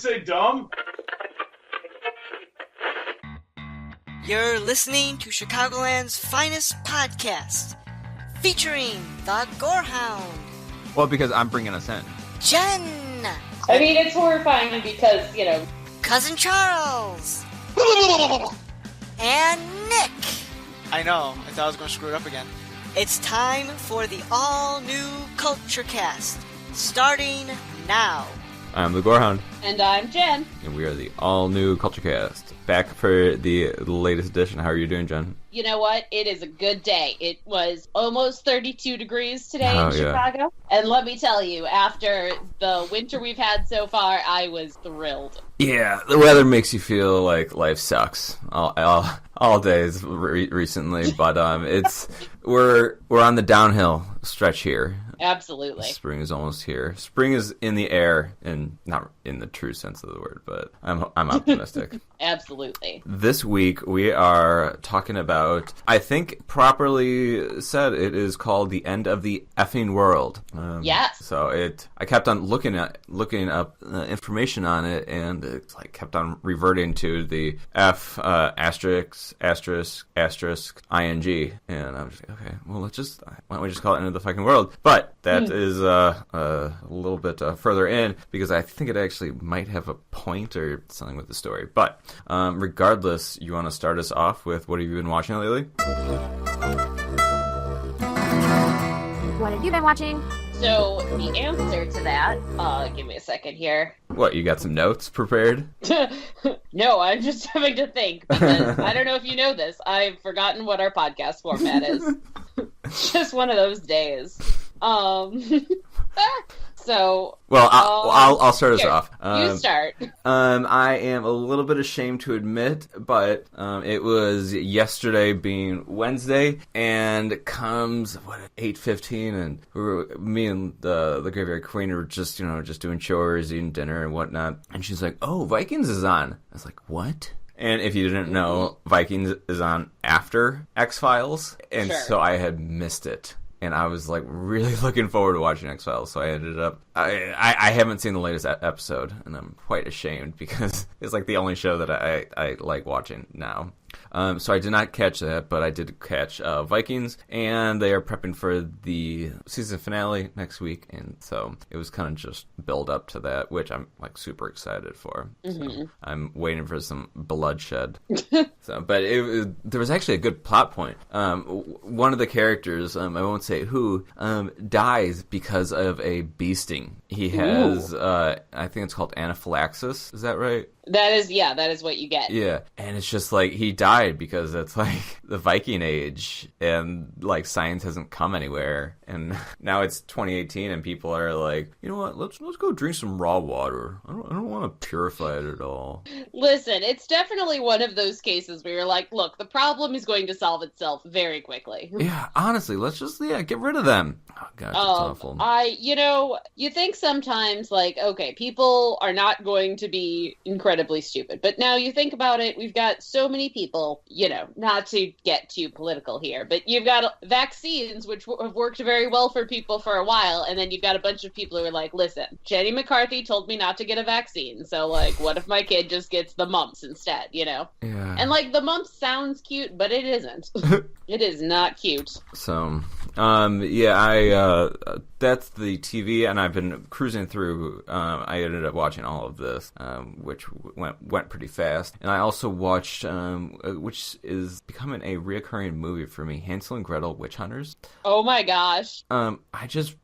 Say dumb? You're listening to Chicagoland's finest podcast, featuring the Gorehound. Well, because I'm bringing us in. Jen. I mean, it's horrifying because, Cousin Charles. And Nick. I know. I thought I was going to screw it up again. It's time for the all-new Culture Cast, starting now. I'm the Gorehound. And I'm Jen. And we are the all-new Culture Cast. Back for the latest edition. How are you doing, Jen? You know what? It is a good day. It was almost 32 degrees today in Chicago. And let me tell you, after the winter we've had so far, I was thrilled. Yeah, the weather makes you feel like life sucks all days recently, but we're on the downhill stretch here. Absolutely. Spring is almost here. Spring is in the air, and not in the true sense of the word, but I'm optimistic. Absolutely. This week we are talking about, I think properly said, it is called The End of the Effing World. Yes. So I kept on looking up information on it, and it kept on reverting to the F asterisk ing, and I was like, okay, well why don't we just call it End of the Fucking World? But that is a little bit further in, because I think it actually might have a point or something with the story. But regardless, you want to start us off with what have you been watching lately? What have you been watching? So, the answer to that, give me a second here. What, you got some notes prepared? No, I'm just having to think, because I don't know if you know this, I've forgotten what our podcast format is. Just one of those days. So, well, I'll start us off. You start. I am a little bit ashamed to admit, but it was yesterday being Wednesday, and comes 8:15, and me and the Graveyard Queen were just doing chores, eating dinner and whatnot, and she's like, "Oh, Vikings is on." I was like, "What?" And if you didn't know, Vikings is on after X-Files, and Sure. so I had missed it. And I was really looking forward to watching X-Files, so I ended up... I haven't seen the latest episode, and I'm quite ashamed, because it's the only show that I like watching now. So I did not catch that, but I did catch Vikings, and they are prepping for the season finale next week, and so it was kind of just build up to that, which I'm super excited for. Mm-hmm. So I'm waiting for some bloodshed. But there was actually a good plot point. One of the characters, I won't say who, dies because of a bee sting. He has, I think it's called anaphylaxis. Is that right? That is what you get. Yeah, and it's just he died because it's the Viking Age, and science hasn't come anywhere, and now it's 2018, and people are like, you know what? Let's go drink some raw water. I don't want to purify it at all. Listen, it's definitely one of those cases where you're like, look, the problem is going to solve itself very quickly. Yeah, honestly, let's just get rid of them. Oh god, that's awful. You think sometimes okay, people are not going to be incredibly stupid, but now you think about it, we've got so many people, not to get too political here, but you've got vaccines which have worked very well for people for a while, and then you've got a bunch of people who are like, listen, Jenny McCarthy told me not to get a vaccine, so what if my kid just gets the mumps instead, Yeah. And the mumps sounds cute, but it isn't. It is not cute. So, that's the TV, and I've been cruising through. I ended up watching all of this, which went pretty fast. And I also watched, which is becoming a reoccurring movie for me, Hansel and Gretel Witch Hunters. Oh my gosh. I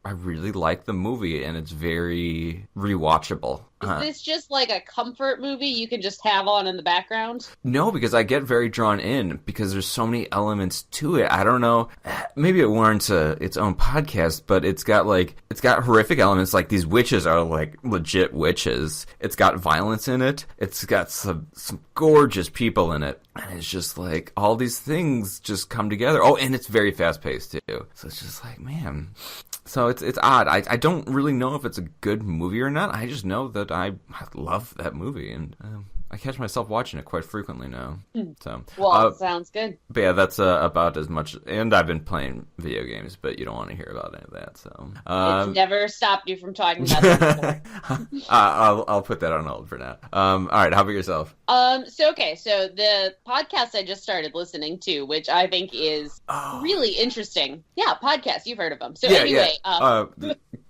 really like the movie, and it's very rewatchable. Is this just a comfort movie you can just have on in the background? No, because I get very drawn in because there's so many elements to it. I don't know. Maybe it warrants its own podcast, but it's got horrific elements. These witches are legit witches. It's got violence in it. It's got some gorgeous people in it. And it's just all these things just come together. Oh, and it's very fast paced too. So it's just man. So it's odd. I don't really know if it's a good movie or not. I just know that I love that movie, and I catch myself watching it quite frequently now. So, Well, sounds good. but yeah, that's about as much. And I've been playing video games, but you don't want to hear about any of that. So, It's never stopped you from talking about it before. I'll put that on hold for now. All right, how about yourself? So the podcast I just started listening to, which I think is really interesting. Yeah, podcast, you've heard of them. So anyway,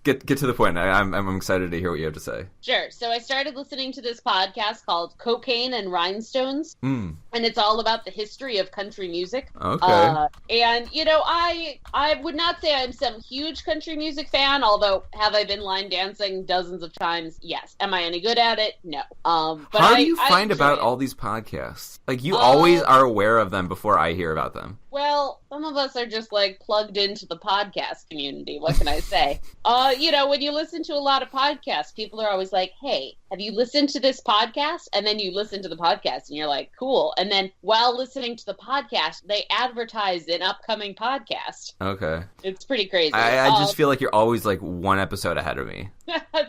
get to the point. I'm excited to hear what you have to say. Sure. So I started listening to this podcast called Cocaine and Rhinestones, and it's all about the history of country music. Okay. And I would not say I'm some huge country music fan, although have I been line dancing dozens of times? Yes. Am I any good at it? No. But how do you find enjoy about it. all these podcasts? Like, you always are aware of them before I hear about them. Well, some of us are just like plugged into the podcast community. What can I say? When you listen to a lot of podcasts, people are always like, hey, have you listened to this podcast? And then you listen to the podcast and you're like, cool. And then while listening to the podcast, they advertise an upcoming podcast. Okay. It's pretty crazy. I just feel like you're always like one episode ahead of me.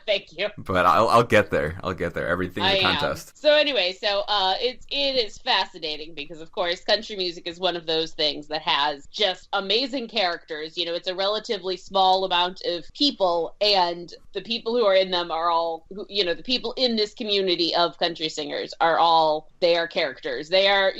Thank you. But I'll get there. Everything's a contest. So anyway, it is fascinating because, of course, country music is one of those things that has just amazing characters. It's a relatively small amount of people, and the people who are in them are all, the people in this community of country singers they are characters. They are,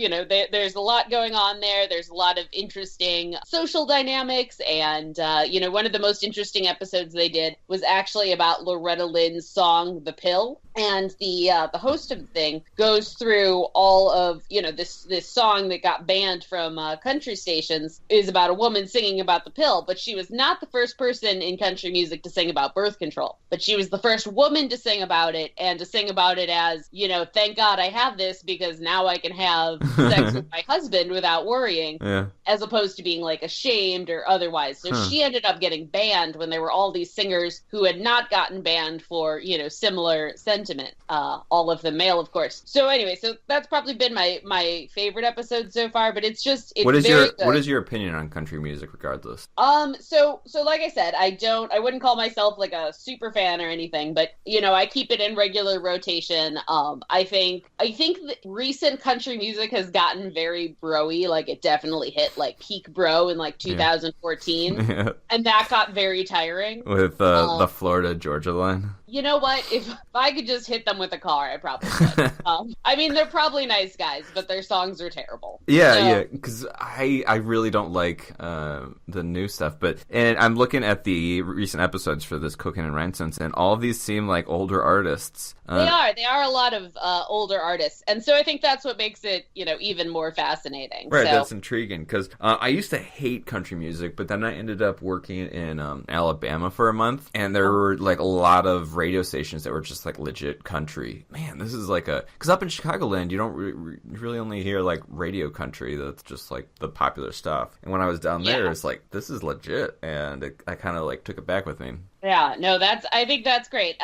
there's a lot going on there. There's a lot of interesting social dynamics, and, one of the most interesting episodes they did was actually about Loretta Lynn's song, The Pill. And the host of the thing goes through all of, this song that got banned from country stations is about a woman singing about the pill, but she was not the first person in country music to sing about birth control. But she was the first woman to sing about it, and to sing about it as, thank God I have this because now I can have sex with my husband without worrying, as opposed to being like ashamed or otherwise. So she ended up getting banned when there were all these singers who had not gotten banned for, similar sentiment. All of them male, of course. So anyway, that's probably been my favorite episode so far, but it's what is very good. What is your opinion on country music regardless? So like I said, I wouldn't call myself like a super fan or anything, but I keep it in regular rotation. I think that recent country music has gotten very bro-y, like it definitely hit like peak bro in like 2014, and that got very tiring. With the Florida-Georgia line? You know what? If I could just hit them with a car, I probably would. They're probably nice guys, but their songs are terrible. Yeah, because I really don't like the new stuff. And I'm looking at the recent episodes for this Cocaine and Rhinestones, and all of these seem like older artists. They are a lot of older artists, and so I think that's what makes it, even more fascinating. Right, that's intriguing, because I used to hate country music, but then I ended up working in Alabama for a month, and there were like a lot of radio stations that were just like legit country. Man, this is like because up in Chicagoland, you don't really only hear like radio country that's just like the popular stuff. And when I was down there, it's like, this is legit, and I kind of like took it back with me. Yeah, no, I think that's great.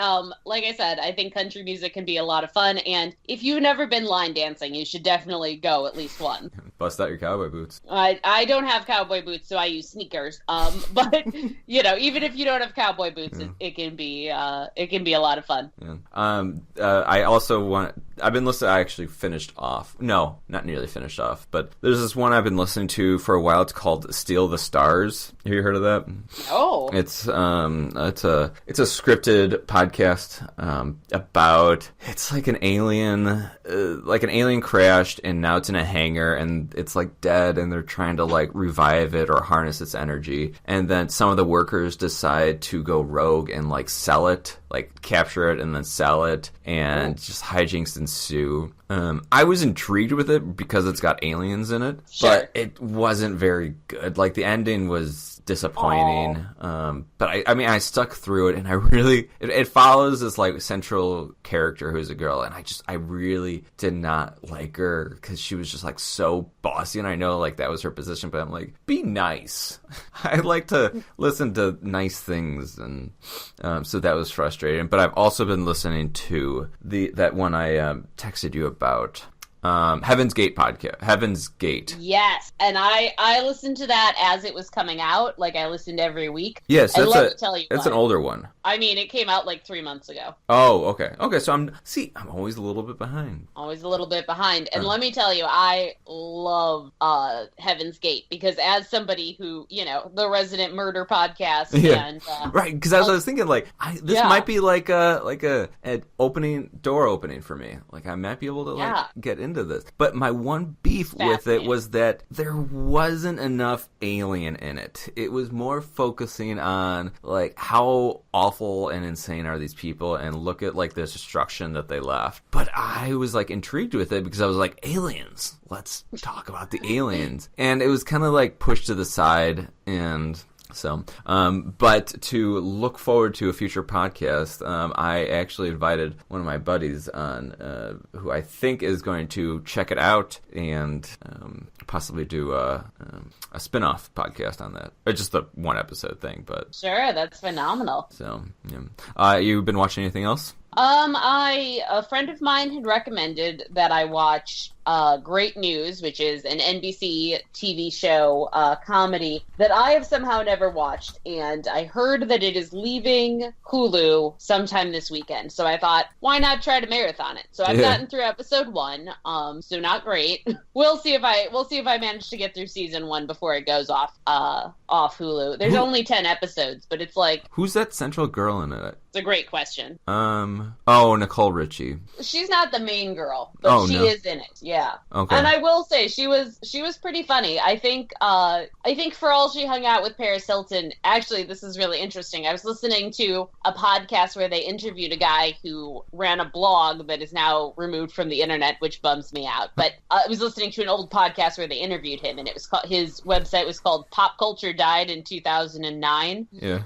Like I said, I think country music can be a lot of fun, and if you've never been line dancing, you should definitely go at least once. Bust out your cowboy boots. I don't have cowboy boots, so I use sneakers. But even if you don't have cowboy boots, it can be a lot of fun. Yeah. I also I've been listening. I actually finished off. No, not nearly finished off, but there's this one I've been listening to for a while. It's called Steal the Stars. Have you heard of that? Oh. It's a scripted podcast about, it's like an alien crashed, and now it's in a hangar, and it's like dead, and they're trying to like revive it or harness its energy, and then some of the workers decide to go rogue and like sell it, like capture it and then sell it, and just hijinks ensue. I was intrigued with it because it's got aliens in it, but it wasn't very good. Like, the ending was disappointing. But I stuck through it, and I really, it follows this like central character who's a girl, and I really did not like her because she was just like so bossy, and I know like that was her position, but I'm like, be nice. I like to listen to nice things, and so that was frustrating. But I've also been listening to that one I texted you about. Heaven's Gate podcast. Heaven's Gate. Yes, and I listened to that as it was coming out. Like, I listened every week. Yes, I'd love to tell you that's what. an older one. I mean, it came out like 3 months ago. Oh, okay. Okay, so I'm always a little bit behind. Always a little bit behind. And let me tell you, I love Heaven's Gate, because as somebody who, the Resident Murder podcast, and right, because I was thinking, like, this might be like an door opening for me. Like, I might be able to get into this. But my one beef with it was that there wasn't enough alien in it. It was more focusing on, like, how awful and insane are these people, and look at, like, the destruction that they left. But I was, like, intrigued with it because I was like, aliens. Let's talk about the aliens. And it was kind of, like, pushed to the side, and... So, but to look forward to a future podcast, I actually invited one of my buddies on, who I think is going to check it out and possibly do a spin-off podcast on that. Or just a one-episode thing, but... Sure, that's phenomenal. So, yeah. You been watching anything else? A friend of mine had recommended that I watch Great News, which is an NBC TV show comedy that I have somehow never watched, and I heard that it is leaving Hulu sometime this weekend. So I thought, why not try to marathon it? So I've gotten through episode 1, so not great. We'll see if I manage to get through season 1 before it goes off Hulu. There's only 10 episodes, but it's like, who's that central girl in it? It's a great question. Nicole Richie. She's not the main girl, but she is in it. Yeah. Okay. And I will say she was pretty funny. I think for all she hung out with Paris Hilton, actually this is really interesting. I was listening to a podcast where they interviewed a guy who ran a blog that is now removed from the internet, which bums me out. But I was listening to an old podcast where they interviewed him, and it was his website was called Pop Culture Died in 2009. Yeah.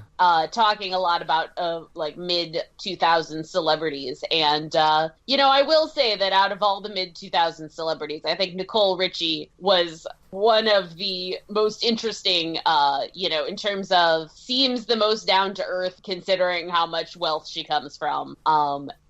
Talking a lot about like mid 2000s celebrities, and I will say that out of all the mid 2000s celebrities, I think Nicole Richie was one of the most interesting, in terms of seems the most down to earth considering how much wealth she comes from,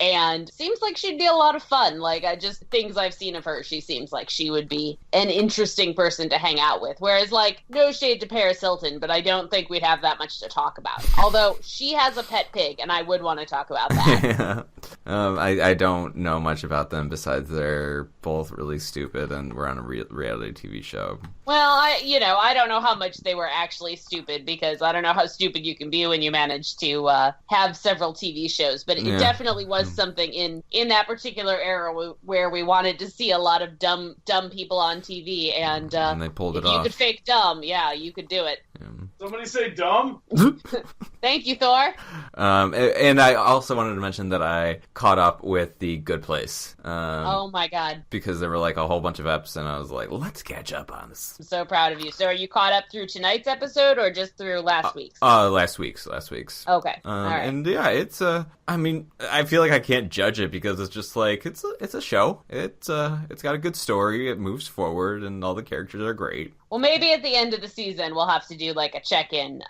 and seems like she'd be a lot of fun. Like, things I've seen of her, she seems like she would be an interesting person to hang out with. Whereas, like, no shade to Paris Hilton, but I don't think we'd have that much to talk about. Although she has a pet pig, and I would want to talk about that. I don't know much about them besides they're both really stupid and we're on a reality TV show. Well, I don't know how much they were actually stupid, because I don't know how stupid you can be when you manage to have several TV shows. But it definitely was something in that particular era where we wanted to see a lot of dumb people on TV, and they pulled it off. If you could fake dumb, you could do it. Somebody say dumb? Thank you, Thor. And I also wanted to mention that I caught up with The Good Place. Oh my god. Because there were like a whole bunch of eps, and I was like, let's catch up on this. I'm so proud of you. So are you caught up through tonight's episode or just through last week's? Last week's. Okay. All right. And yeah, it's I mean, I feel like I can't judge it because it's just like it's a show. It's got a good story. It moves forward, and all the characters are great. Well, maybe at the end of the season we'll have to do like a check-in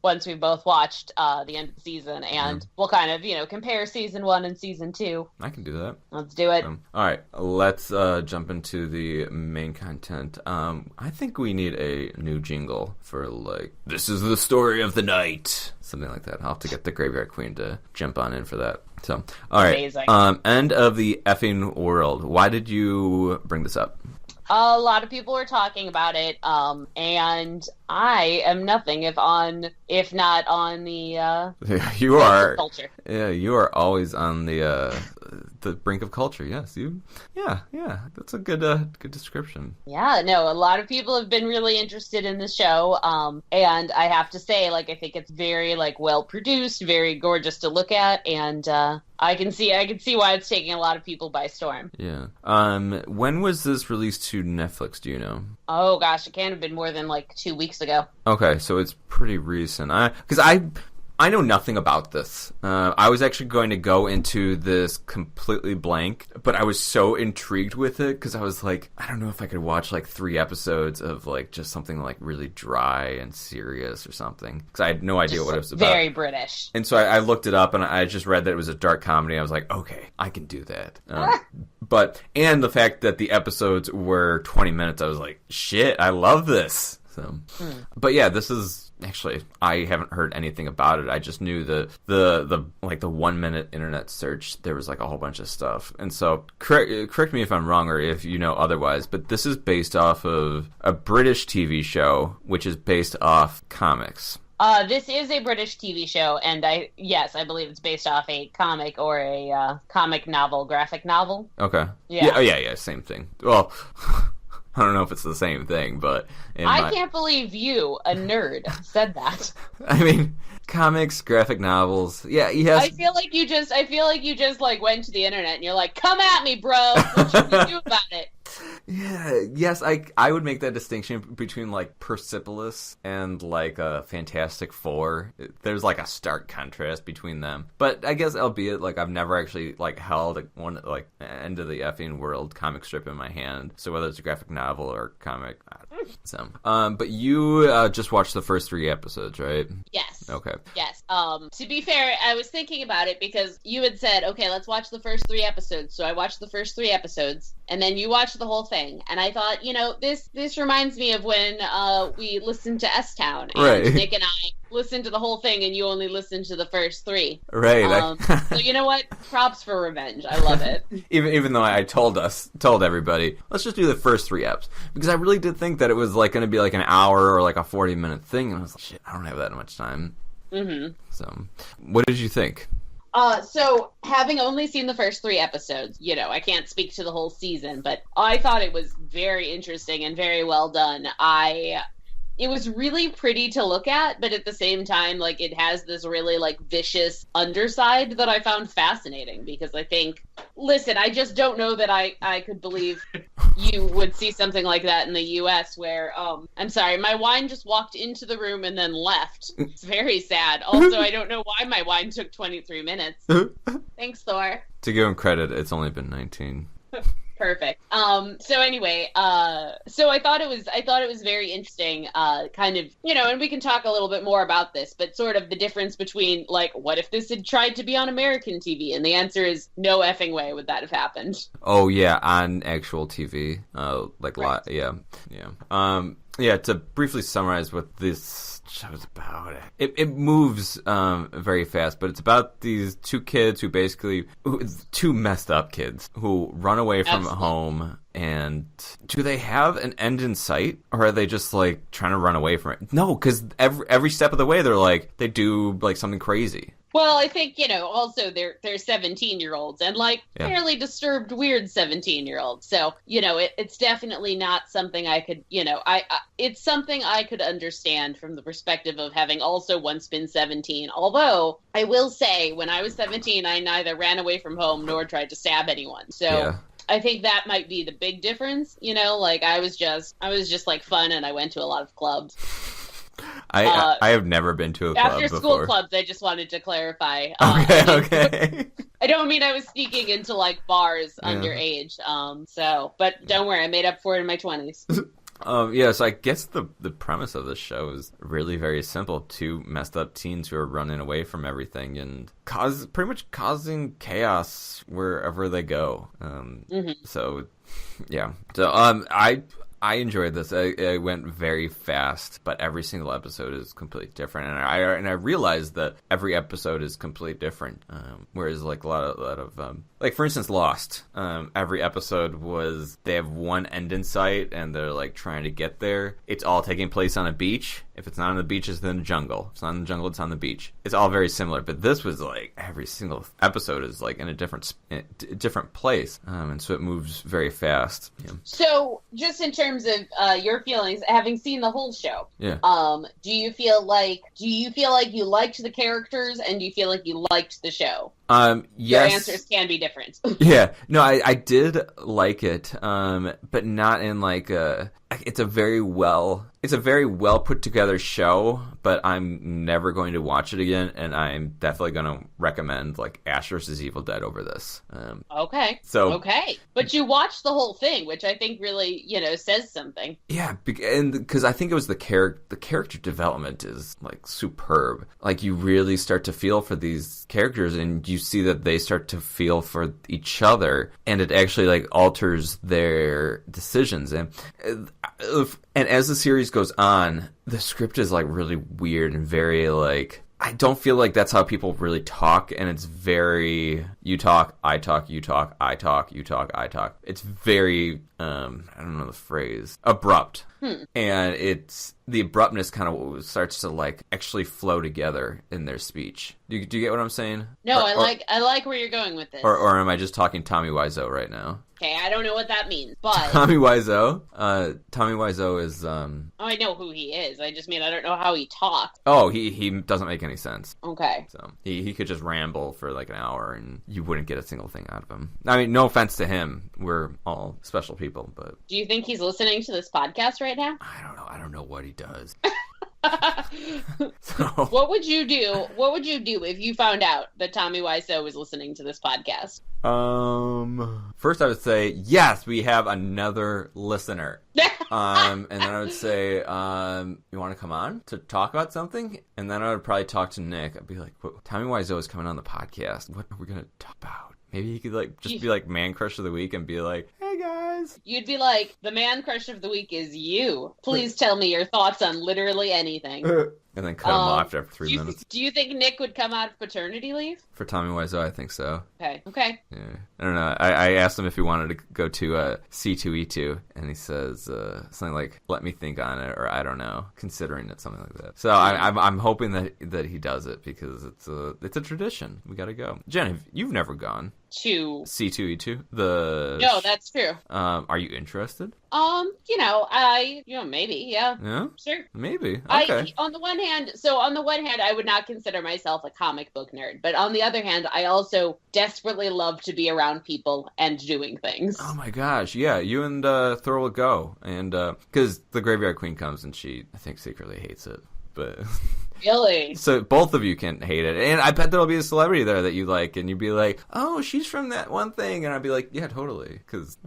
once we've both watched the end of the season, and we'll kind of compare season 1 and season 2. I can do that. Let's do it. All right, let's jump into the main content. I think we need a new jingle for like, this is the story of the night, something like that. I'll have to get the Graveyard Queen to jump on in for that. So, all right. Amazing. End of the effing world. Why did you bring this up? A lot of people were talking about it, and I am nothing if not on the you are culture. Yeah, you are always on the brink of culture. Yes, you. Yeah, that's a good description. Yeah, no, a lot of people have been really interested in the show, and I have to say, like, I think it's very like well produced, very gorgeous to look at, and I can see why it's taking a lot of people by storm. Yeah. When was this released to Netflix? Do you know? Oh gosh, it can't have been more than like 2 weeks ago. Okay, so it's pretty recent. Because I know nothing about this. I was actually going to go into this completely blank, but I was so intrigued with it because I was like, I don't know if I could watch like 3 episodes of like just something like really dry and serious or something, because I had no idea what it was about. Very British. And so I looked it up, and I just read that it was a dark comedy. I was like, okay, I can do that. And the fact that the episodes were 20 minutes, I was like, shit, I love this. So, but yeah, this is actually, I haven't heard anything about it. I just knew the 1 minute internet search, there was like a whole bunch of stuff. And so correct me if I'm wrong or if you know otherwise, but this is based off of a British TV show, which is based off comics. This is a British TV show, and I believe it's based off a comic or a comic novel, graphic novel. Okay. Yeah. Yeah, same thing. Well, I don't know if it's the same thing, but can't believe you, a nerd, said that. I mean, comics, graphic novels. Yeah, yes. I feel like you just like went to the internet and you're like, "Come at me, bro. What should we do about it?" Yeah, yes, I would make that distinction between like Persepolis and like Fantastic Four. There's like a stark contrast between them. But I guess, albeit like I've never actually like held one like end of the effing world comic strip in my hand. So whether it's a graphic novel or comic, so but you just watched the first 3 episodes, right? Yes. Okay. Yes. To be fair, I was thinking about it because you had said, "Okay, let's watch the first 3 episodes." So I watched the first 3 episodes, and then you watched the whole thing. And I thought, this reminds me of when we listened to S-Town, and right. Nick and I listened to the whole thing, and you only listened to the first 3. Right. So you know what? Props for revenge. I love it. Even though I told everybody, let's just do the first 3 eps, because I really did think that it was like going to be like an hour or like a 40-minute thing, and I was like, shit, I don't have that much time. Mm-hmm. So, what did you think? So having only seen the first 3 episodes, I can't speak to the whole season, but I thought it was very interesting and very well done. It was really pretty to look at, but at the same time, like, it has this really, like, vicious underside that I found fascinating, because I think, listen, I just don't know that I could believe you would see something like that in the U.S. where, I'm sorry, my wine just walked into the room and then left. It's very sad. Also, I don't know why my wine took 23 minutes. Thanks, Thor. To give him credit, it's only been 19. Perfect. So anyway, so I thought it was very interesting, kind of, and we can talk a little bit more about this, but sort of the difference between, like, what if this had tried to be on American TV? And the answer is no effing way would that have happened. Oh yeah, on actual TV, like right. Yeah. To briefly summarize what this show's about, it moves very fast, but it's about these 2 kids who 2 messed up kids who run away from home. And do they have an end in sight, or are they just like trying to run away from it? No, because every step of the way they do like something crazy. Well, I think, also they're 17-year-olds and like fairly disturbed, weird 17-year-olds. So, it's definitely not something I could, it's something I could understand from the perspective of having also once been 17. Although I will say, when I was 17, I neither ran away from home nor tried to stab anyone. So yeah. I think that might be the big difference, like I was just like fun, and I went to a lot of clubs. I have never been to a club after before. School clubs. I just wanted to clarify. Okay. I don't mean I was sneaking into like bars underage. But don't worry, I made up for it in my 20s. So I guess the premise of the show is really very simple. 2 messed up teens who are running away from everything and pretty much causing chaos wherever they go. So, yeah. So I enjoyed this. It went very fast, but every single episode is completely different, and I realized that every episode is completely different. Whereas like a lot of like for instance, Lost. Every episode they have one end in sight, and they're like trying to get there. It's all taking place on a beach. If it's not on the beach, it's in the jungle. If it's not in the jungle, it's on the beach. It's all very similar, but this was like every single episode is like in a different place, and so it moves very fast. Yeah. So, just in terms of your feelings, having seen the whole show, do you feel like you liked the characters, and do you feel like you liked the show? Yes. Your answers can be different. Yeah. No, I did like it, but not in like it's a very well put together show, but I'm never going to watch it again, and I'm definitely going to recommend like Ash vs. Evil Dead over this. Okay. So but you watched the whole thing, which I think really says something. Yeah, and because I think it was the character development is like superb. Like you really start to feel for these characters, and you see that they start to feel for each other, and it actually like alters their decisions. And as the series goes on, the script is like really weird and very like, I don't feel like that's how people really talk, and it's very, you talk, I talk, you talk, I talk, you talk, I talk. It's very, I don't know the phrase, abrupt. And it's, the abruptness kind of starts to like actually flow together in their speech. Do you get what I'm saying? No, I like where you're going with this. Or am I just talking Tommy Wiseau right now? Okay, I don't know what that means, but Tommy Wiseau? Tommy Wiseau is, Oh, I know who he is. I just mean I don't know how he talks. Oh, he doesn't make any sense. Okay. So he could just ramble for like an hour and you wouldn't get a single thing out of him. I mean, no offense to him. We're all special people, but... Do you think he's listening to this podcast right now? I don't know. I don't know what he does. What would you do? What would you do if you found out that Tommy Wiseau was listening to this podcast? First I would say, yes, we have another listener. And then I would say, you want to come on to talk about something? And then I would probably talk to Nick. I'd be like, Tommy Wiseau is coming on the podcast. What are we going to talk about? Maybe he could like just be like man crush of the week and be like, hey guys. You'd be like, the man crush of the week is you. Please tell me your thoughts on literally anything. And then cut him off after 3 minutes. Do you think Nick would come out of paternity leave? For Tommy Wiseau, I think so. Okay. Yeah. I don't know. I asked him if he wanted to go to C2E2, and he says something like, let me think on it, or I don't know, considering it, something like that. So I'm hoping that he does it, because it's a tradition. We gotta go. Jen, you've never gone. To C2E2? No, that's true. Are you interested? Maybe, yeah. Yeah? Sure. Maybe. Okay. On the one hand, I would not consider myself a comic book nerd, but on the other hand, I also desperately love to be around people and doing things. Oh my gosh, yeah, you and Thor will go, and because the Graveyard Queen comes and she, I think, secretly hates it, but... Really? So both of you can hate it. And I bet there'll be a celebrity there that you like, and you'd be like, oh, she's from that one thing. And I'd be like, yeah, totally. Because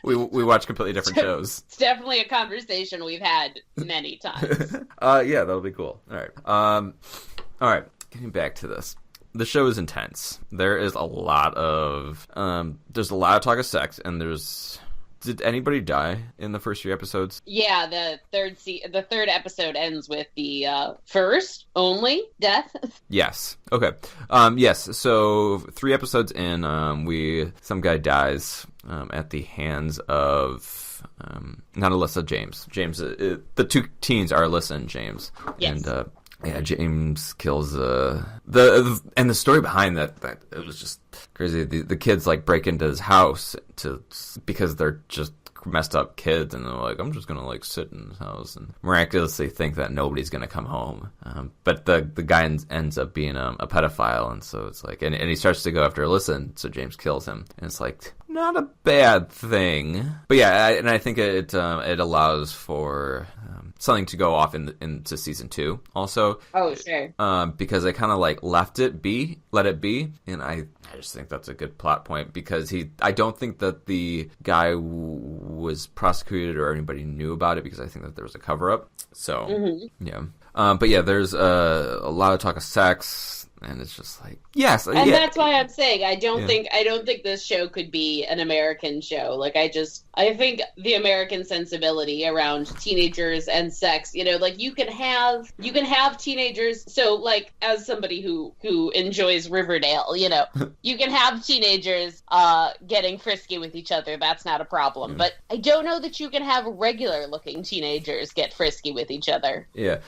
we watch completely different shows. It's definitely a conversation we've had many times. Yeah, that'll be cool. All right. Getting back to this. The show is intense. There is a lot of talk of sex, and did anybody die in the first few episodes? Yeah, the third episode ends with the first only death. Yes. Okay. Yes. So 3 episodes in, some guy dies at the hands of not Alyssa, James. James. The 2 teens are Alyssa and James. Yes. And James kills the story behind that it was just crazy. The kids like break into his house because they're just messed up kids, and they're like, I'm just gonna like sit in his house and miraculously think that nobody's gonna come home. But the guy ends up being a pedophile, and so it's like, and he starts to go after Alyssa, and so James kills him, and it's like not a bad thing. But yeah, I think it allows for something to go off into season 2 also. Oh, sure. Because I kind of like let it be, and I just think that's a good plot point, because I don't think that the guy was prosecuted or anybody knew about it, because I think that there was a cover-up. So, yeah. But yeah, there's a lot of talk of sex, and it's just like, yes. And that's why I'm saying I don't think this show could be an American show. Like, I think the American sensibility around teenagers and sex, like you can have teenagers. So like, as somebody who enjoys Riverdale, you can have teenagers getting frisky with each other. That's not a problem. But I don't know that you can have regular looking teenagers get frisky with each other. Yeah.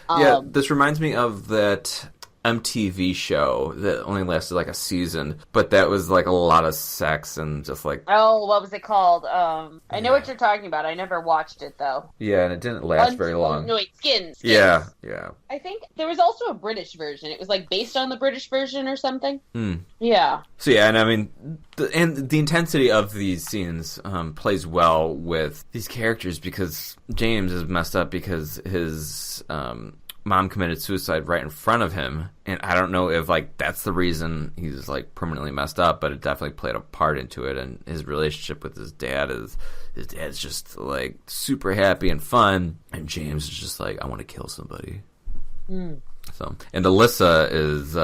This reminds me of that MTV show that only lasted like a season, but that was like a lot of sex and just like... Oh, what was it called? I know what you're talking about. I never watched it, though. Yeah, and it didn't last very long. No, wait, Skins. Yeah. I think there was also a British version. It was like based on the British version or something. Yeah. So yeah, and I mean, the intensity of these scenes plays well with these characters, because James is messed up because his... mom committed suicide right in front of him, and I don't know if like that's the reason he's like permanently messed up, but it definitely played a part into it. And his relationship with his dad's just like super happy and fun, and James is just like, I want to kill somebody. So, and Alyssa is,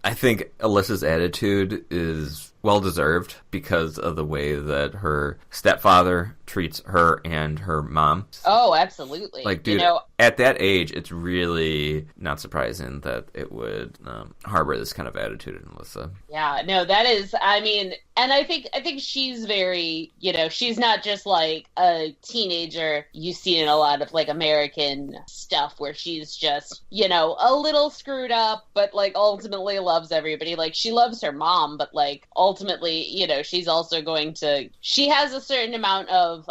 I think Alyssa's attitude is well-deserved because of the way that her stepfather treats her and her mom. Oh, absolutely. Like, dude, at that age, it's really not surprising that it would harbor this kind of attitude in Alyssa. Yeah, no, that is, I mean, and I think she's very, she's not just like a teenager you see in a lot of like American stuff where she's just, a little screwed up, but like ultimately loves everybody. Like, she loves her mom, but like ultimately, she's also she has a certain amount of,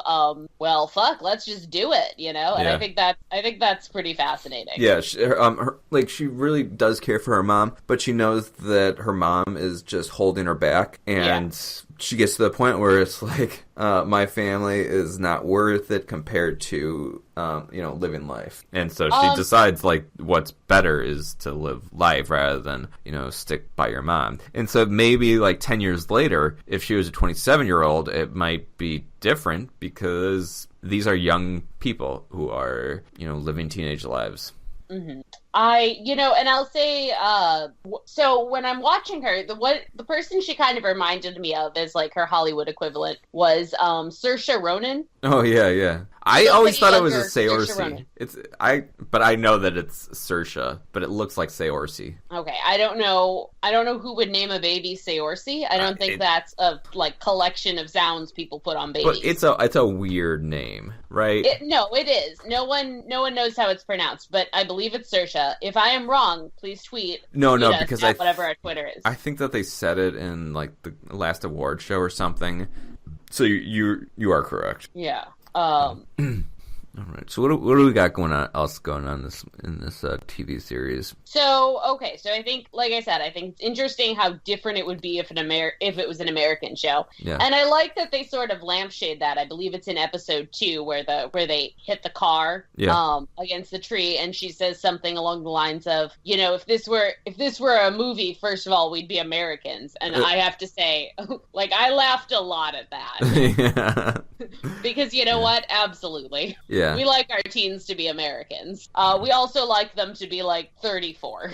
well, fuck, let's just do it, and Yeah. I think that's pretty fascinating. Yeah, she really does care for her mom, but she knows that her mom is just holding her back, and she gets to the point where it's like, my family is not worth it compared to, living life. And so she decides, like, what's better is to live life rather than, stick by your mom. And so maybe, like, 10 years later, if she was a 27-year-old, it might be different because these are young people who are, living teenage lives. Mm-hmm. And I'll say, so when I'm watching her, the person she kind of reminded me of as like her Hollywood equivalent was Saoirse Ronan. Oh yeah. I always thought it was a Saoirse Saoirse. But I know that it's Saoirse, but it looks like Saoirse. Okay, I don't know who would name a baby Saoirse. I don't think that's a like collection of sounds people put on babies. But it's a weird name, right? No, it is. No one knows how it's pronounced, but I believe it's Saoirse. If I am wrong, please tweet. No, because whatever our Twitter is. I think that they said it in like the last award show or something. So you are correct. Yeah. All right. So what do we got going on in this TV series? So I think, like I said, I think it's interesting how different it would be if it was an American show. Yeah. And I like that they sort of lampshade that. I believe it's in episode 2 where they hit the car against the tree, and she says something along the lines of, if this were a movie, first of all, we'd be Americans. And I have to say, like, I laughed a lot at that. Because what? Absolutely. Yeah. We like our teens to be Americans. We also like them to be like 34.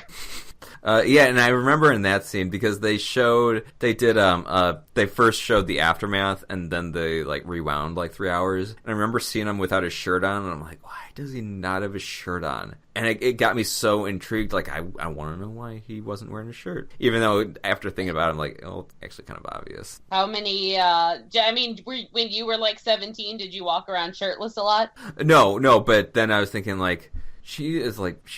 And I remember in that scene because they first showed the aftermath and then they like rewound like 3 hours. And I remember seeing him without his shirt on, and I'm like, why does he not have his shirt on? And it got me so intrigued. Like, I want to know why he wasn't wearing a shirt. Even though after thinking about it, I'm like, oh, it's actually kind of obvious. How many, when you were like 17, did you walk around shirtless a lot? No, but then I was thinking like, she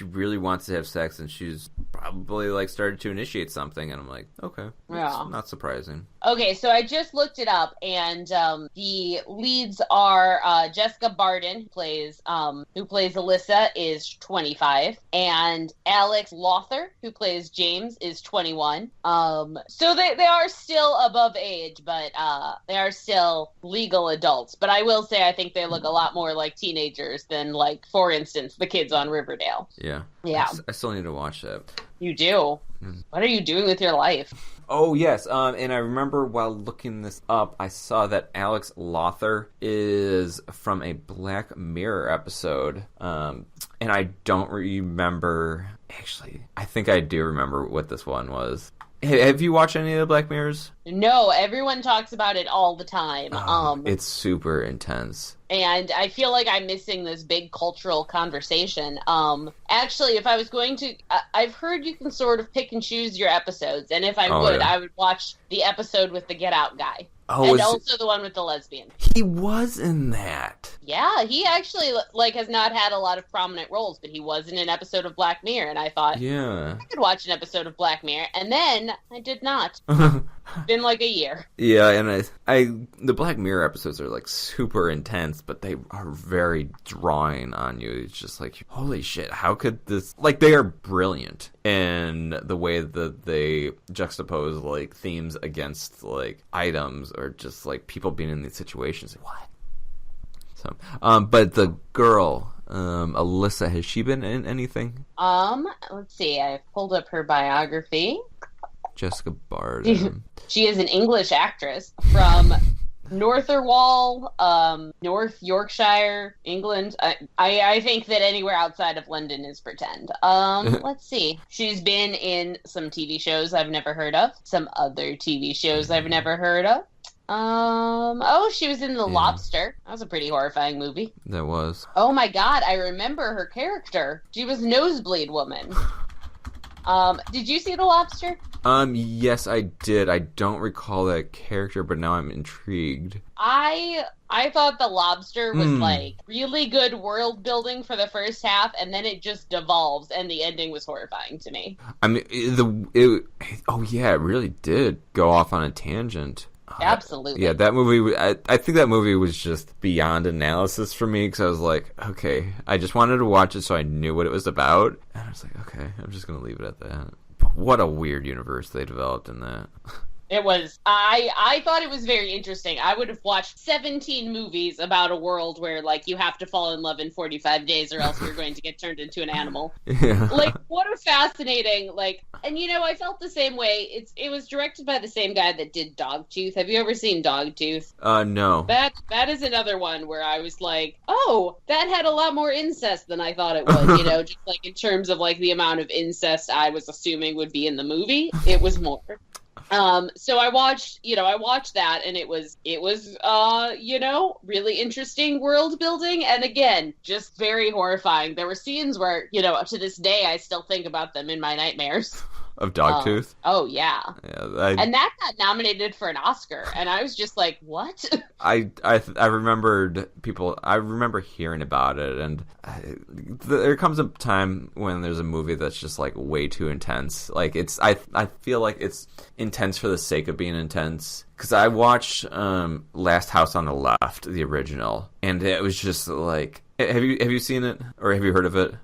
really wants to have sex, and she's probably like started to initiate something, and I'm like, okay, that's not surprising. Okay, so I just looked it up, and the leads are Jessica Barden, who plays Alyssa, is 25, and Alex Lothar, who plays James, is 21. So they are still above age, but they are still legal adults. But I will say, I think they look a lot more like teenagers than, like, for instance, the kids on Riverdale. Yeah. I still need to watch that. You do? What are you doing with your life? Oh, yes. And I remember while looking this up, I saw that Alex Lothar is from a Black Mirror episode. And I don't remember... Actually, I think I do remember what this one was. Have you watched any of the Black Mirrors? No, everyone talks about it all the time. It's super intense. And I feel like I'm missing this big cultural conversation. Actually, if I was going to... I've heard you can sort of pick and choose your episodes. And if I I would watch the episode with the Get Out guy. Oh, and also the one with the lesbian. He was in that. Yeah, he actually has not had a lot of prominent roles, but he was in an episode of Black Mirror, and I thought, I could watch an episode of Black Mirror, and then I did not. Been like a year. Yeah, and the Black Mirror episodes are like super intense, but they are very drawing on you. It's just like, holy shit, how could this... Like, they are brilliant in the way that they juxtapose like themes against like items or just like people being in these situations. What? So, but the girl, Alyssa, has she been in anything? Let's see. I pulled up her biography. Jessica Barden. She is an English actress from Northerwall, North Yorkshire, England. I think that anywhere outside of London is pretend. Let's see. She's been in some TV shows I've never heard of. Some other TV shows I've never heard of. She was in The Lobster. That was a pretty horrifying movie. That was. Oh my god, I remember her character. She was Nosebleed Woman. Did you see The Lobster? Yes, I did. I don't recall that character, but now I'm intrigued. I thought The Lobster was like really good world building for the first half, and then it just devolves, and the ending was horrifying to me. I mean, it really did go off on a tangent. Absolutely. Yeah, that movie, I think that movie was just beyond analysis for me, because I was like, okay, I just wanted to watch it so I knew what it was about, and I was like, okay, I'm just going to leave it at that. But what a weird universe they developed in that. It was. I thought it was very interesting. I would have watched 17 movies about a world where, like, you have to fall in love in 45 days or else you're going to get turned into an animal. Yeah. Like, what a fascinating, like, and I felt the same way. It was directed by the same guy that did Dogtooth. Have you ever seen Dogtooth? No. That is another one where I was like, oh, that had a lot more incest than I thought it would, just like in terms of like the amount of incest I was assuming would be in the movie. It was more. So I watched that, and it was, really interesting world building, and again, just very horrifying. There were scenes where, to this day, I still think about them in my nightmares. Of Dogtooth? Oh, yeah. And that got nominated for an Oscar, and I was just like, what? I remember hearing about it, and there comes a time when there's a movie that's just like way too intense. Like I feel like it's intense for the sake of being intense. Because I watched Last House on the Left, the original, and it was just like, have you seen it or have you heard of it?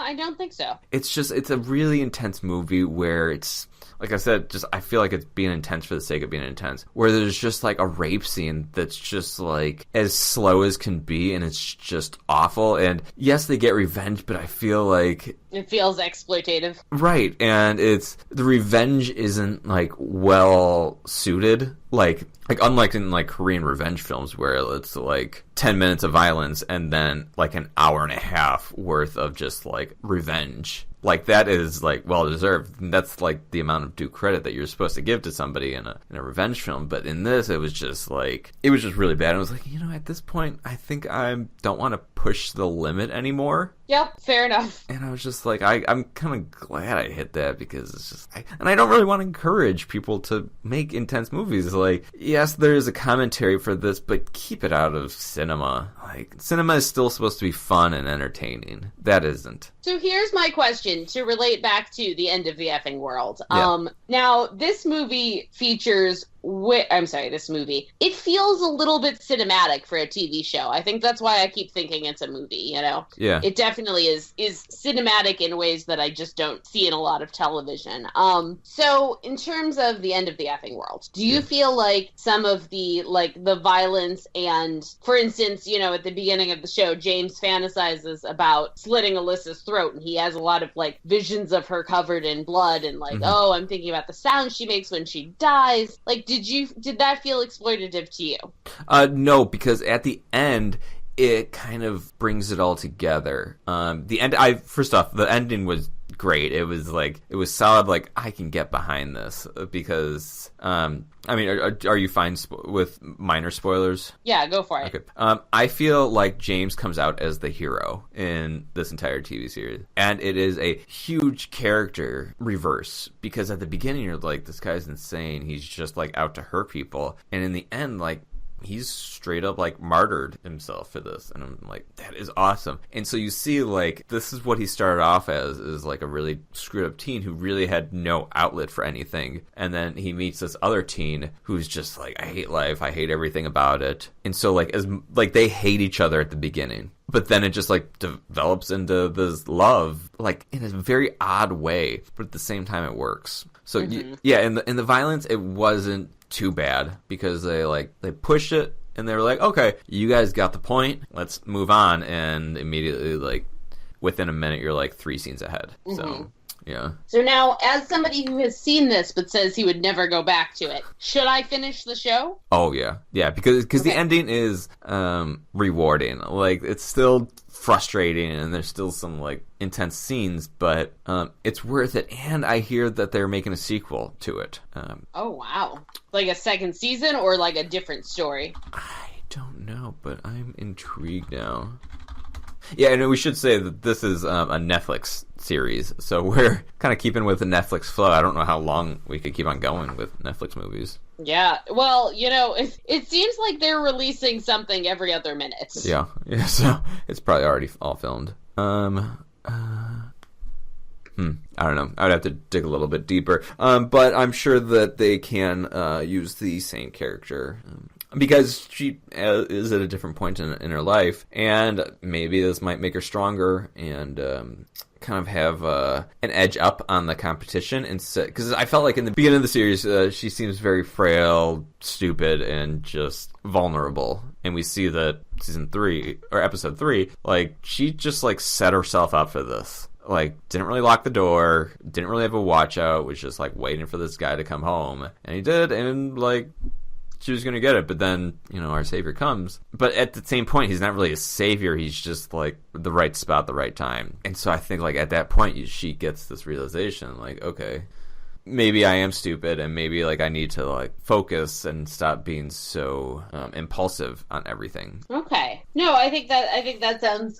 I don't think so. It's a really intense movie where it's, like I said, I feel like it's being intense for the sake of being intense. Where there's just like a rape scene that's just like as slow as can be, and it's just awful. And yes, they get revenge, but I feel like it feels exploitative. Right, and the revenge isn't like well suited. Like unlike in like Korean revenge films where it's like 10 minutes of violence and then like an hour and a half worth of just like revenge. Like that is like well deserved. That's like the amount of due credit that you're supposed to give to somebody in a revenge film. But in this, it was just really bad. I was like, at this point, I think I don't want to push the limit anymore. Yep, fair enough. And I was just like, I'm kind of glad I hit that, because it's just, and I don't really want to encourage people to make intense movies. Like, yes, there is a commentary for this, but keep it out of cinema. Like, cinema is still supposed to be fun and entertaining. That isn't. So here's my question to relate back to the end of the effing world. Yeah. Now, this movie features this movie. It feels a little bit cinematic for a TV show. I think that's why I keep thinking it's a movie, Yeah. It definitely is cinematic in ways that I just don't see in a lot of television. So in terms of the end of the effing world, do you feel like some of the violence and, for instance, at the beginning of the show, James fantasizes about slitting Alyssa's throat, and he has a lot of visions of her covered in blood and oh, I'm thinking about the sound she makes when she dies. Did that feel exploitative to you? No, because at the end, it kind of brings it all together. First off, the ending was great. It was solid. I can get behind this because, are you fine with minor spoilers? Yeah, go for it. Okay. I feel like James comes out as the hero in this entire TV series, and it is a huge character reverse, because at the beginning you're like, this guy's insane. He's just out to hurt people, and in the end, he's straight up martyred himself for this, and I'm like, that is awesome. And so you see this is what he started off as, is a really screwed up teen who really had no outlet for anything, and then he meets this other teen who's just I hate life, I hate everything about it. And so they hate each other at the beginning, but then it just develops into this love in a very odd way, but at the same time it works. So in the violence, it wasn't too bad, because they pushed it and they were like, okay, you guys got the point, let's move on, and immediately within a minute you're 3 scenes ahead. So Yeah. So now, as somebody who has seen this but says he would never go back to it, should I finish the show? Oh, yeah. Yeah, because Okay. the ending is rewarding. Like, it's still frustrating, and there's still some, like, intense scenes, but it's worth it. And I hear that they're making a sequel to it. Oh, wow. Like a second season or like a different story? I don't know, but I'm intrigued now. Yeah, and we should say that this is a Netflix series, so we're kind of keeping with the Netflix flow. I don't know how long we could keep on going with Netflix movies. Yeah, well, it seems like they're releasing something every other minute. Yeah, so it's probably already all filmed. I don't know. I would have to dig a little bit deeper. But I'm sure that they can use the same character. Because she is at a different point in her life, and maybe this might make her stronger and kind of have an edge up on the competition. Because I felt like in the beginning of the series, she seems very frail, stupid, and just vulnerable. And we see that season 3, or episode 3, like, she just, like, set herself up for this. Like, didn't really lock the door, didn't really have a watch out, was just, like, waiting for this guy to come home. And he did, and, like, she was going to get it, but then, our savior comes. But at the same point, he's not really a savior. He's just, like, the right spot, the right time. And so I think, like, at that point, she gets this realization, like, okay, maybe I am stupid, and maybe, like, I need to, like, focus and stop being so impulsive on everything. Okay. No, I think that sounds,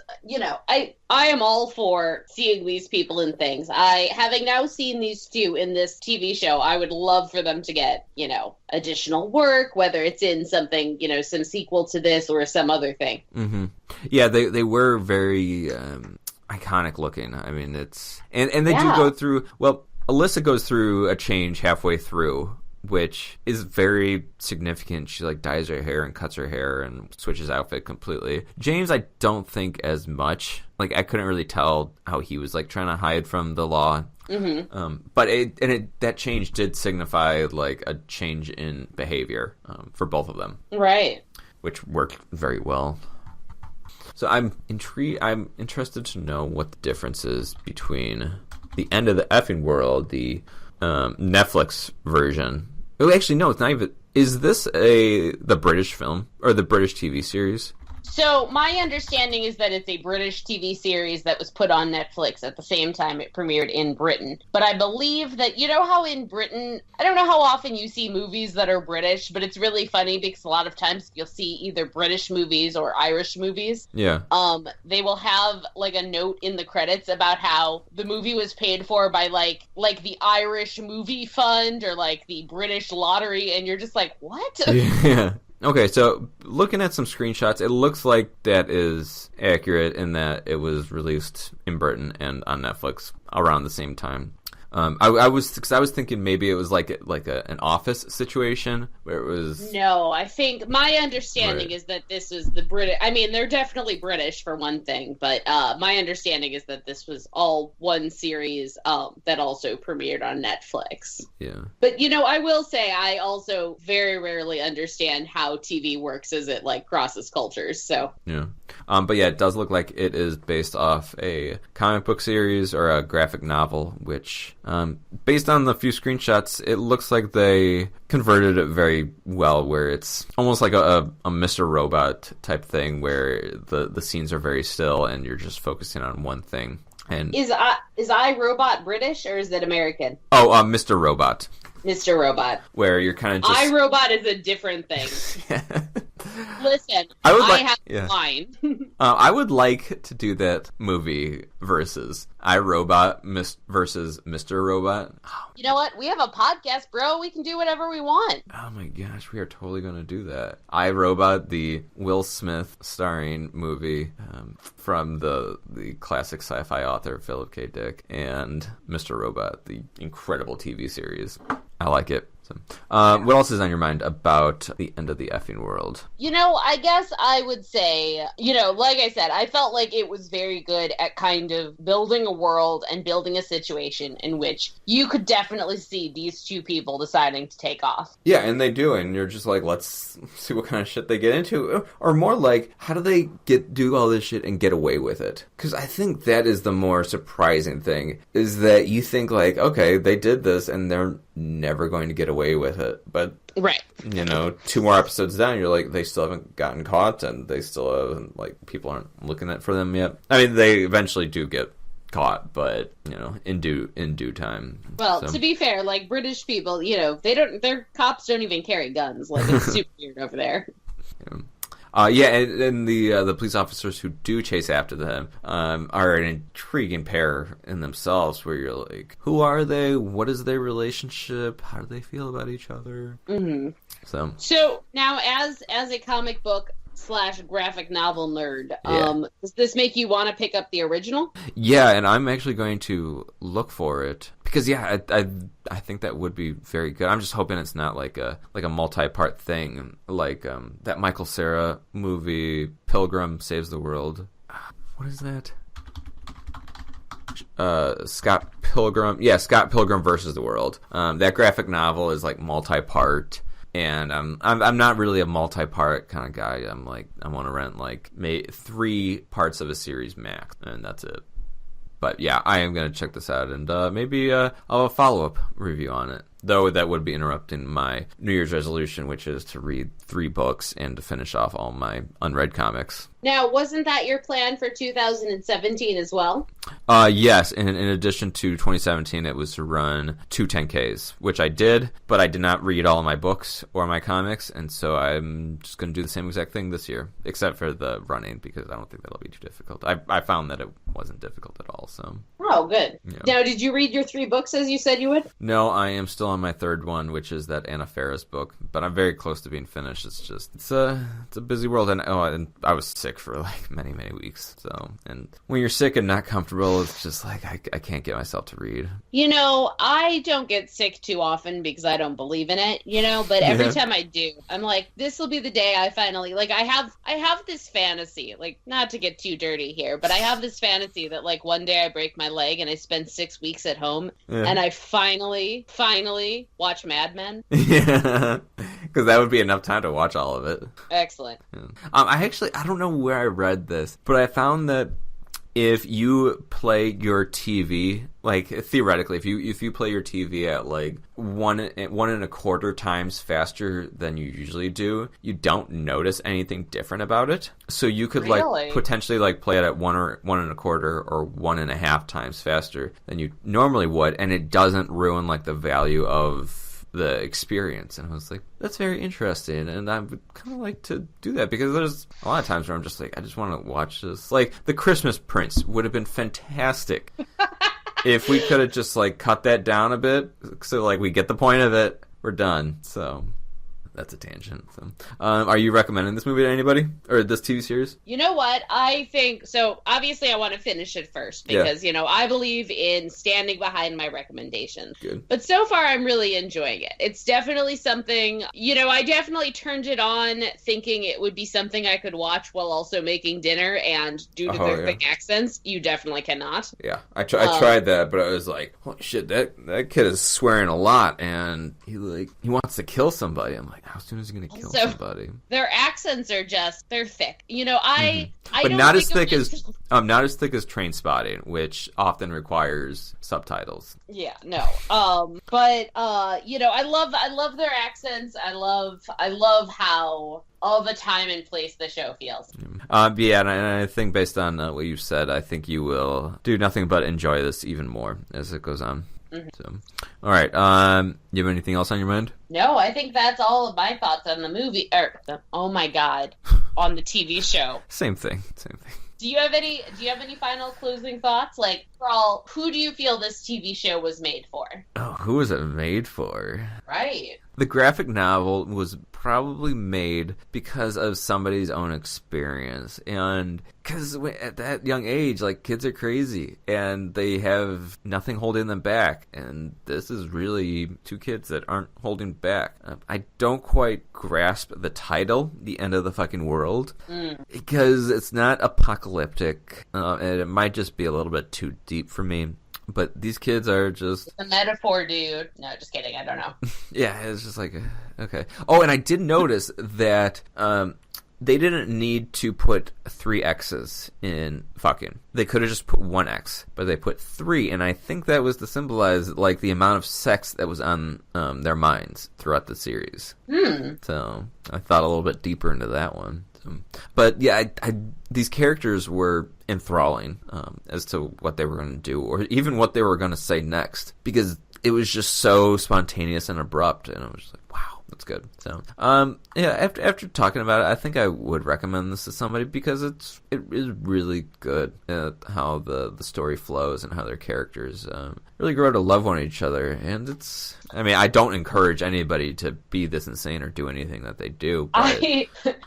I am all for seeing these people in things. Having now seen these two in this TV show, I would love for them to get, additional work, whether it's in something, some sequel to this or some other thing. Mm-hmm. Yeah, they were very iconic looking. I mean, it's... And they do go through... Well, Alyssa goes through a change halfway through, which is very significant. She, like, dyes her hair and cuts her hair and switches outfit completely. James, I don't think as much. Like, I couldn't really tell how he was, like, trying to hide from the law. Mm-hmm. But that change did signify, like, a change in behavior for both of them. Right. Which worked very well. So I'm intrigued. I'm interested to know what the difference is between the End of the Effing World, the Netflix version. Oh, actually, no, it's not even. Is this the British film or the British TV series? So my understanding is that it's a British TV series that was put on Netflix at the same time it premiered in Britain. But I believe that, how in Britain, I don't know how often you see movies that are British, but it's really funny because a lot of times you'll see either British movies or Irish movies. Yeah. They will have, like, a note in the credits about how the movie was paid for by, like the Irish Movie Fund or, like, the British Lottery, and you're just like, what? Yeah. Okay, so looking at some screenshots, it looks like that is accurate in that it was released in Britain and on Netflix around the same time. I was thinking maybe it was like an Office situation where it was. No, I think my understanding Right. is that this was the British. I mean, they're definitely British for one thing, but my understanding is that this was all one series that also premiered on Netflix. Yeah. But I will say I also very rarely understand how TV works as it, like, crosses cultures. So Yeah. But yeah, it does look like it is based off a comic book series or a graphic novel, which, based on the few screenshots, it looks like they converted it very well, where it's almost like a Mr. Robot type thing, where the scenes are very still and you're just focusing on one thing. And is iRobot British or is it American? Oh, Mr. Robot. Mr. Robot. Where you're kind of just... iRobot is a different thing. Listen, I have yeah. a line. I would like to do that movie versus iRobot versus Mr. Robot. You know what? We have a podcast, bro. We can do whatever we want. Oh my gosh, we are totally going to do that. iRobot, the Will Smith starring movie from the classic sci-fi author Philip K. Dick, and Mr. Robot, the incredible TV series. I like it. So, what else is on your mind about the end of the effing world? I guess I would say, like I said, I felt like it was very good at kind of building a world and building a situation in which you could definitely see these two people deciding to take off. Yeah, and they do, and you're just like, let's see what kind of shit they get into. Or more like, how do they do all this shit and get away with it? Because I think that is the more surprising thing, is that you think like, okay, they did this and they're never going to get away with it. But, right. 2 more episodes down, you're like, they still haven't gotten caught, and they still haven't, like, people aren't looking for them yet. I mean, they eventually do get caught, but in due time. Well, to be fair, like British people, their cops don't even carry guns. Like, it's super weird over there. And the police officers who do chase after them are an intriguing pair in themselves, where you're like, who are they? What is their relationship? How do they feel about each other? Mm-hmm. So now, as a comic book / graphic novel nerd, does this make you want to pick up the original? Yeah, and I'm actually going to look for it because I think that would be very good. I'm just hoping it's not like a multi-part thing like that Michael Cera movie Pilgrim Saves the World. What is that? Scott Pilgrim versus the World. That graphic novel is like multi-part. And I'm not really a multi-part kind of guy. I want to rent like 3 parts of a series max, and that's it. But yeah, I am going to check this out, and maybe I'll have a follow-up review on it. Though that would be interrupting my New Year's resolution, which is to read 3 books and to finish off all my unread comics. Now, wasn't that your plan for 2017 as well? Yes. In addition to 2017, it was to run 2 10Ks, which I did, but I did not read all of my books or my comics, and so I'm just going to do the same exact thing this year, except for the running, because I don't think that'll be too difficult. I found that it wasn't difficult at all, so... Oh, good. Yeah. Now, did you read your 3 books as you said you would? No, I am still on my 3rd one, which is that Anna Faris book, but I'm very close to being finished. It's a busy world, and I was sick for like many weeks. So, and when you're sick and not comfortable, it's just like I can't get myself to read. I don't get sick too often because I don't believe in it. But every time I do, I'm like, this will be the day I finally I have this fantasy, like, not to get too dirty here, but I have this fantasy that like one day I break my leg and I spend 6 weeks at home and I finally watch Mad Men. Yeah, because that would be enough time to watch all of it. Excellent. Yeah. I don't know where I read this, but I found that if you play your TV, like theoretically, if you play your TV at like 1.25 times faster than you usually do, you don't notice anything different about it. So you could like potentially like play it at 1.25 or 1.5 times faster than you normally would, and it doesn't ruin like the value of the experience. And I was like, that's very interesting, and I would kind of like to do that, because there's a lot of times where I'm just like, I just want to watch this. Like the Christmas Prince would have been fantastic if we could have just like cut that down a bit, so like we get the point of it, we're done. So that's a tangent. So, are you recommending this movie to anybody, or this TV series? You know what? I think so. Obviously, I want to finish it first because I believe in standing behind my recommendations. Good. But so far, I'm really enjoying it. It's definitely something. I definitely turned it on thinking it would be something I could watch while also making dinner, and due to their thick accents, you definitely cannot. Yeah, I tried that, but I was like, holy shit, that kid is swearing a lot, and he wants to kill somebody. I'm like, how soon is he going to kill somebody? Their accents are they're thick. But not as thick as Trainspotting, which often requires subtitles. Yeah, no. I love their accents. I love how all the time and place the show feels. And I think based on what you've said, I think you will do nothing but enjoy this even more as it goes on. Mm-hmm. So, all right. You have anything else on your mind? No, I think that's all of my thoughts on the movie. On the TV show. Same thing. Do you have any final closing thoughts? Like, overall, who do you feel this TV show was made for? Oh, who was it made for? Right. the graphic novel was probably made because of somebody's own experience. And because at that young age, like, kids are crazy and they have nothing holding them back. And this is really two kids that aren't holding back. I don't quite grasp the title, The End of the Fucking World, because it's not apocalyptic. And it might just be a little bit too deep for me. But these kids are just... It's a metaphor, dude. No, just kidding. I don't know. Yeah, it's just like, okay. Oh, and I did notice that they didn't need to put 3 X's in fucking. They could have just put 1 X, but they put 3, and I think that was to symbolize, like, the amount of sex that was on their minds throughout the series. So I thought a little bit deeper into that one. But yeah, these characters were enthralling as to what they were going to do, or even what they were going to say next, because it was just so spontaneous and abrupt, and I was just like, wow, that's good. So, yeah, after talking about it, I think I would recommend this to somebody because it is really good at how the story flows and how their characters really grow to love one each other. And it's, I mean, I don't encourage anybody to be this insane or do anything that they do. But...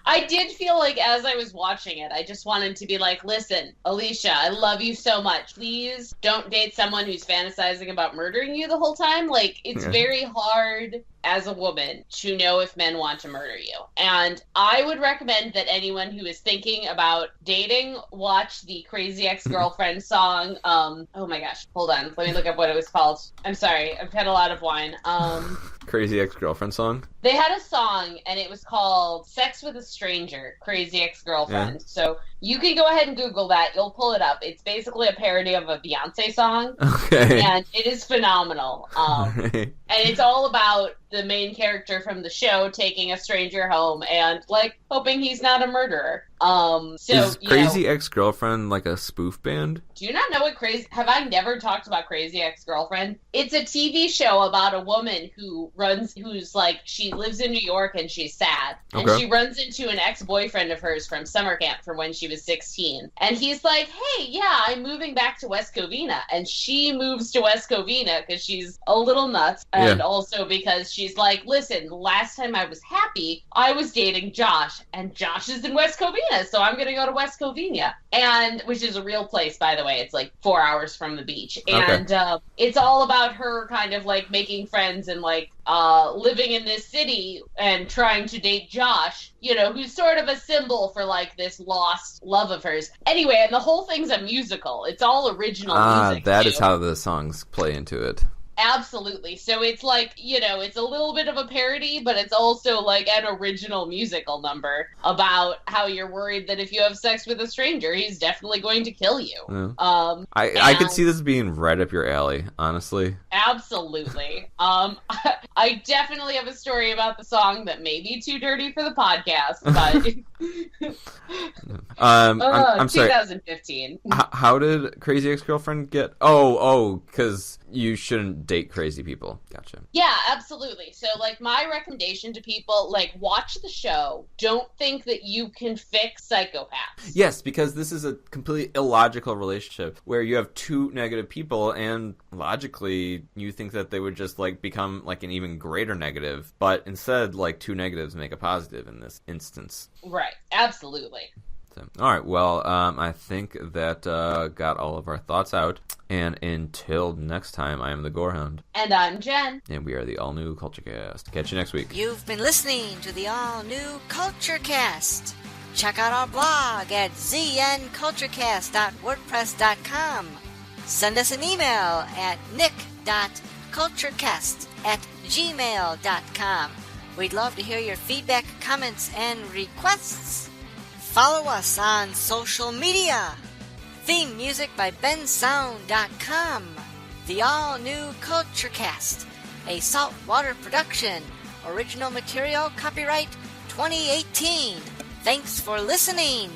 I did feel like as I was watching it, I just wanted to be like, listen, Alicia, I love you so much. Please don't date someone who's fantasizing about murdering you the whole time. Like, it's very hard as a woman to know if men want to murder you. And I would recommend that anyone who is thinking about dating watch the Crazy Ex-Girlfriend song. Oh my gosh, hold on. Let me look up what it was called. I'm sorry, I've had a lot of wine. Crazy Ex-Girlfriend song? They had a song, and it was called Sex with a Stranger, Crazy Ex-Girlfriend. Yeah. So you can go ahead and Google that. You'll pull it up. It's basically a parody of a Beyonce song. Okay. And it is phenomenal. And it's all about the main character from the show taking a stranger home and, like, hoping he's not a murderer. So is Crazy Ex-Girlfriend like a spoof band? Do you not know what Crazy... Have I never talked about Crazy Ex-Girlfriend? It's a TV show about a woman who's like, she lives in New York and she's sad. And she runs into an ex-boyfriend of hers from summer camp from when she was 16. And he's like, hey, yeah, I'm moving back to West Covina. And she moves to West Covina because she's a little nuts. And also because she's like, listen, last time I was happy, I was dating Josh. And Josh is in West Covina, so I'm going to go to West Covina. And, which is a real place, by the way. It's like 4 hours from the beach. And it's all about her kind of like making friends and like living in this city and trying to date Josh, you know, who's sort of a symbol for like this lost love of hers. Anyway, and the whole thing's a musical. It's all original music. That is how the songs play into it. Absolutely. So it's like, you know, it's a little bit of a parody, but it's also like an original musical number about how you're worried that if you have sex with a stranger, he's definitely going to kill you. Yeah. I could see this being right up your alley, honestly. Absolutely. I definitely have a story about the song that may be too dirty for the podcast, but I'm sorry. 2015. How did Crazy Ex-Girlfriend get? Oh, because you shouldn't date crazy people. Gotcha. Yeah, absolutely. So, like, my recommendation to people, like, watch the show. Don't think that you can fix psychopaths. Yes, because this is a completely illogical relationship where you have two negative people, and logically, you think that they would just, like, become, like, an even greater negative. But instead, like, two negatives make a positive in this instance. Right. Absolutely. So, all right, well, I think that got all of our thoughts out. And until next time, I am the Gorehound. And I'm Jen. And we are the all-new CultureCast. Catch you next week. You've been listening to the all-new CultureCast. Check out our blog at znculturecast.wordpress.com. Send us an email at nick.culturecast@gmail.com. We'd love to hear your feedback, comments, and requests. Follow us on social media. Theme music by bensound.com. The all-new CultureCast, a saltwater production. Original material copyright 2018. Thanks for listening.